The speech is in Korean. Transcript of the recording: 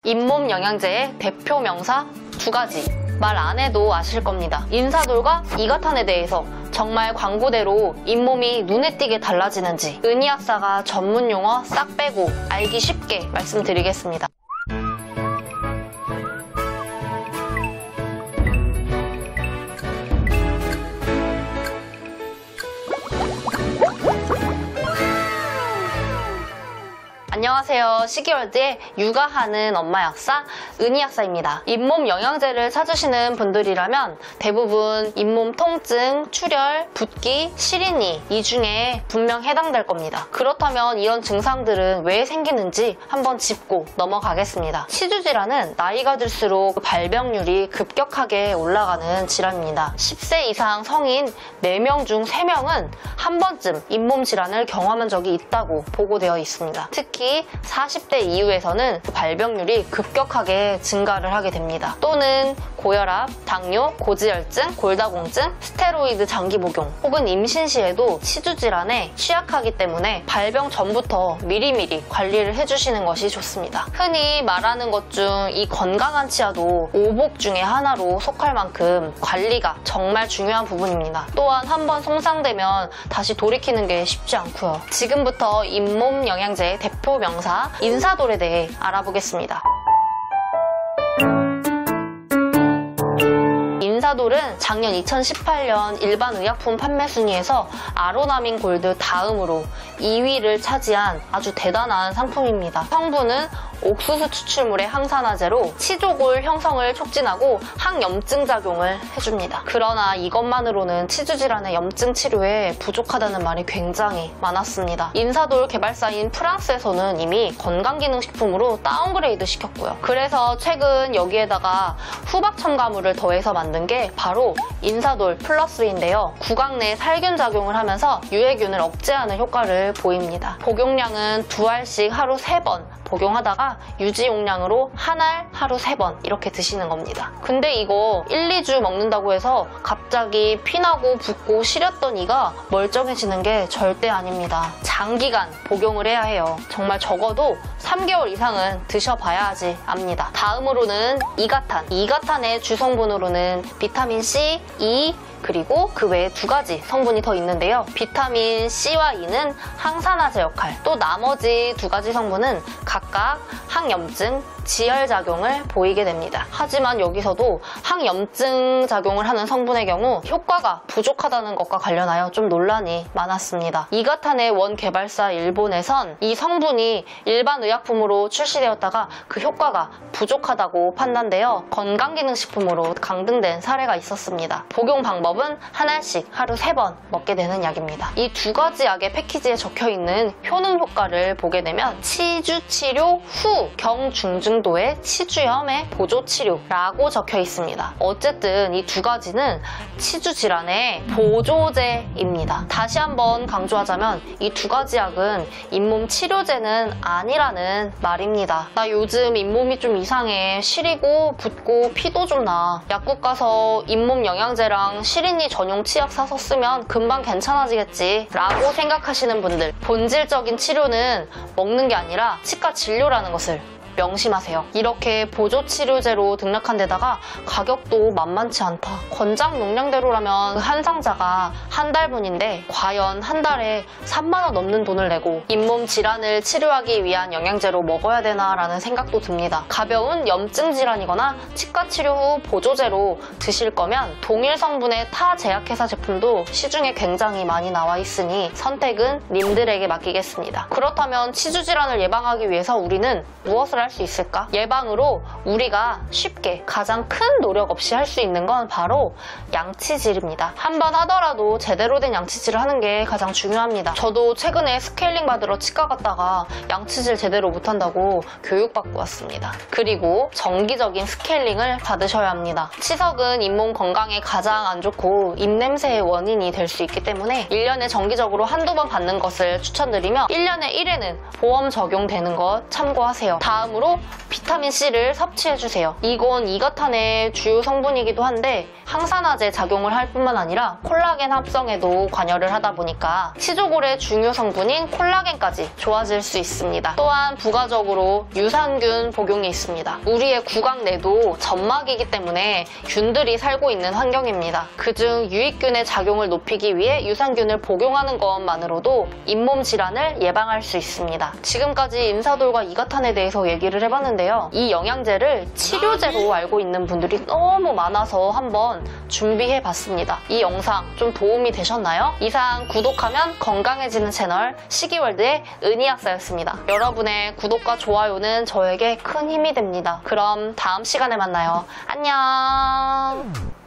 잇몸 영양제의 대표 명사 2가지. 말 안 해도 아실 겁니다. 인사돌과 이가탄에 대해서 정말 광고대로 잇몸이 눈에 띄게 달라지는지 은희약사가 전문 용어 싹 빼고 알기 쉽게 말씀드리겠습니다. 안녕하세요. 시기월드의 육아하는 엄마 약사 은희약사입니다. 잇몸 영양제를 찾으시는 분들이라면 대부분 잇몸 통증, 출혈, 붓기, 시린이 이 중에 분명 해당될 겁니다. 그렇다면 이런 증상들은 왜 생기는지 한번 짚고 넘어가겠습니다. 치주질환은 나이가 들수록 발병률이 급격하게 올라가는 질환입니다. 10세 이상 성인 4명 중 3명은 한 번쯤 잇몸 질환을 경험한 적이 있다고 보고되어 있습니다. 특히 40대 이후에서는 발병률이 급격하게 증가를 하게 됩니다. 또는 고혈압, 당뇨, 고지혈증, 골다공증, 스테로이드 장기 복용 혹은 임신 시에도 치주 질환에 취약하기 때문에 발병 전부터 미리미리 관리를 해주시는 것이 좋습니다. 흔히 말하는 것 중 이 건강한 치아도 오복 중에 하나로 속할 만큼 관리가 정말 중요한 부분입니다. 또한 한번 손상되면 다시 돌이키는 게 쉽지 않고요. 지금부터 잇몸 영양제의 대표 명사 인사돌에 대해 알아보겠습니다. 인사돌은 작년 2018년 일반 의약품 판매 순위에서 아로나민 골드 다음으로 2위를 차지한 아주 대단한 상품입니다. 성분은 옥수수 추출물의 항산화제로 치조골 형성을 촉진하고 항염증 작용을 해줍니다. 그러나 이것만으로는 치주 질환의 염증 치료에 부족하다는 말이 굉장히 많았습니다. 인사돌 개발사인 프랑스에서는 이미 건강기능식품으로 다운그레이드 시켰고요. 그래서 최근 여기에다가 후박 첨가물을 더해서 만든 게 바로 인사돌 플러스인데요. 구강 내 살균 작용을 하면서 유해균을 억제하는 효과를 보입니다. 복용량은 2알씩 하루 3번 복용하다가 유지 용량으로 한 알 하루 3번 이렇게 드시는 겁니다. 근데 이거 1, 2주 먹는다고 해서 갑자기 피나고 붓고 시렸던 이가 멀쩡해지는 게 절대 아닙니다. 장기간 복용을 해야 해요. 정말 적어도 3개월 이상은 드셔봐야지 압니다. 다음으로는 이가탄. 이가탄의 주성분으로는 비타민 C, E, 그리고 그 외에 2가지 성분이 더 있는데요. 비타민 C와 E는 항산화제 역할, 또 나머지 2가지 성분은 각각 항염증, 지혈작용을 보이게 됩니다. 하지만 여기서도 항염증 작용을 하는 성분의 경우 효과가 부족하다는 것과 관련하여 좀 논란이 많았습니다. 이가탄의 원 개발사 일본에선 이 성분이 일반 의약품으로 출시되었다가 그 효과가 부족하다고 판단되어 건강기능식품으로 강등된 사례가 있었습니다. 복용 방법은 한 알씩 하루 3번 먹게 되는 약입니다. 이 2가지 약의 패키지에 적혀있는 효능 효과를 보게 되면 치주 치료 후 경중증도의 치주염의 보조 치료라고 적혀 있습니다. 어쨌든 이 2가지는 치주 질환의 보조제입니다. 다시 한번 강조하자면 이 2가지 약은 잇몸 치료제는 아니라는 말입니다. 나 요즘 잇몸이 좀 이상해. 시리고 붓고 피도 좀 나. 약국 가서 잇몸 영양제랑 시린이 전용 치약 사서 쓰면 금방 괜찮아지겠지 라고 생각하시는 분들, 본질적인 치료는 먹는 게 아니라 치과 진료라는 것을 명심하세요. 이렇게 보조치료제로 등록한 데다가 가격도 만만치 않다. 권장 용량대로라면 한 상자가 한 달분인데 과연 한 달에 3만 원 넘는 돈을 내고 잇몸 질환을 치료하기 위한 영양제로 먹어야 되나 라는 생각도 듭니다. 가벼운 염증 질환이거나 치과 치료 후 보조제로 드실 거면 동일 성분의 타 제약회사 제품도 시중에 굉장히 많이 나와 있으니 선택은 님들에게 맡기겠습니다. 그렇다면 치주 질환을 예방하기 위해서 우리는 무엇을 할 수 있을까? 예방으로 우리가 쉽게 가장 큰 노력 없이 할 수 있는 건 바로 양치질입니다. 한 번 하더라도 제대로 된 양치질을 하는 게 가장 중요합니다. 저도 최근에 스케일링 받으러 치과 갔다가 양치질 제대로 못한다고 교육받고 왔습니다. 그리고 정기적인 스케일링을 받으셔야 합니다. 치석은 잇몸 건강에 가장 안 좋고 입냄새의 원인이 될 수 있기 때문에 1년에 정기적으로 한두 번 받는 것을 추천드리며 1년에 1회는 보험 적용되는 것 참고하세요. 다음 다음으로 비타민C를 섭취해주세요. 이건 이가탄의 주요 성분이기도 한데 항산화제 작용을 할 뿐만 아니라 콜라겐 합성에도 관여를 하다 보니까 치조골의 중요 성분인 콜라겐까지 좋아질 수 있습니다. 또한 부가적으로 유산균 복용이 있습니다. 우리의 구강 내도 점막이기 때문에 균들이 살고 있는 환경입니다. 그중 유익균의 작용을 높이기 위해 유산균을 복용하는 것만으로도 잇몸 질환을 예방할 수 있습니다. 지금까지 인사돌과 이가탄에 대해서 얘기를 해봤는데요. 이 영양제를 치료제로 알고 있는 분들이 너무 많아서 한번 준비해봤습니다. 이 영상 좀 도움이 되셨나요? 이상 구독하면 건강해지는 채널 시기월드의 은희약사였습니다. 여러분의 구독과 좋아요는 저에게 큰 힘이 됩니다. 그럼 다음 시간에 만나요. 안녕.